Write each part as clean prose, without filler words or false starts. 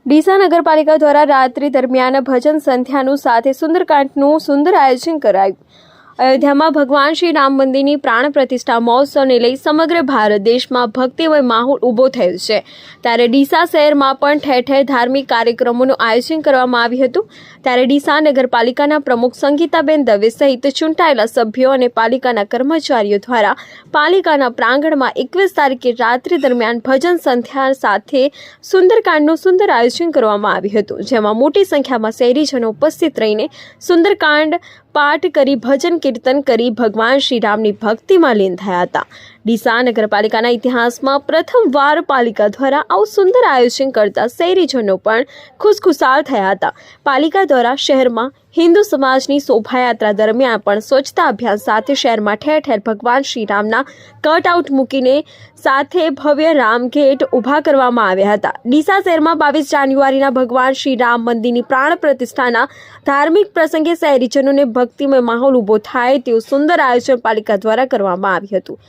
ડીસા નગરપાલિકા દ્વારા રાત્રિ દરમિયાન ભજન સંધ્યાનું સાથે સુંદરકાંડનું સુંદર આયોજન કરાયું। અયોધ્યામાં ભગવાન શ્રી રામ મંદિરની પ્રાણ પ્રતિષ્ઠા મહોત્સવને લઈ સમગ્ર ભારત દેશમાં ભક્તિમય માહોલ ઊભો થયો છે, ત્યારે ડીસા શહેરમાં પણ ઠેર ઠેર ધાર્મિક કાર્યક્રમોનું આયોજન કરવામાં આવ્યું હતું। ત્યારે ડીસા નગરપાલિકાના પ્રમુખ સંગીતાબેન દવે સહિત ચૂંટાયેલા સભ્યો અને પાલિકાના કર્મચારીઓ દ્વારા પાલિકાના પ્રાંગણમાં 21 તારીખે રાત્રિ દરમિયાન ભજન સંધ્યા સાથે સુંદરકાંડનું સુંદર આયોજન કરવામાં આવ્યું હતું, જેમાં મોટી સંખ્યામાં શહેરીજનો ઉપસ્થિત રહીને સુંદરકાંડ પાઠ કરી ભજન કીર્તન કરી ભગવાન શ્રી રામની ભક્તિમાં લીન થયા હતા। ડીસા નગરપાલિકાના ઇતિહાસમાં પ્રથમવાર પાલિકા દ્વારા આવું સુંદર આયોજન કરતા શહેરીજનો પણ ખુશખુશાલ થયા હતા। પાલિકા દ્વારા શહેરમાં હિન્દુ સમાજની શોભાયાત્રા દરમિયાન પણ સ્વચ્છતા અભિયાન સાથે શહેરમાં ઠેર ઠેર ભગવાન શ્રી રામના કટઆઉટ મૂકીને સાથે ભવ્ય રામ ગેટ ઊભા કરવામાં આવ્યા હતા। ડીસા શહેરમાં 22 જાન્યુઆરીના ભગવાન શ્રી રામ મંદિરની પ્રાણ પ્રતિષ્ઠાના ધાર્મિક પ્રસંગે શહેરીજનોને ભક્તિમય માહોલ ઊભો થાય તેવું સુંદર આયોજન પાલિકા દ્વારા કરવામાં આવ્યું હતું।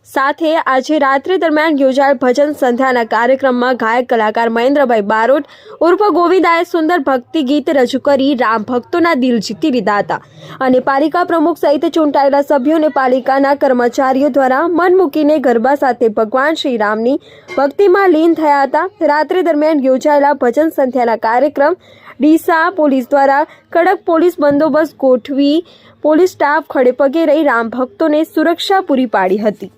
સાથે આજે રાત્રિ દરમિયાન યોજાયેલ ભજન સંધ્યાના કાર્યક્રમમાં ગાયક કલાકાર મહેન્દ્રભાઈ બારોટ ઉર્ફ ગોવિંદાએ સુંદર ભક્તિ ગીત રજૂ કરી રામ ભક્તોના દિલ જીતી લીધા હતા અને પાલિકા પ્રમુખ સહિત ચૂંટાયેલા સભ્યોને પાલિકાના કર્મચારીઓ દ્વારા મન મૂકીને ગરબા સાથે ભગવાન શ્રી રામની ભક્તિમાં લીન થયા હતા। રાત્રિ દરમિયાન યોજાયેલા ભજન સંધ્યાના કાર્યક્રમ ડીસા પોલીસ દ્વારા કડક પોલીસ બંદોબસ્ત ગોઠવી પોલીસ સ્ટાફ ખડેપગે રહી રામ ભક્તોને સુરક્ષા પૂરી પાડી હતી।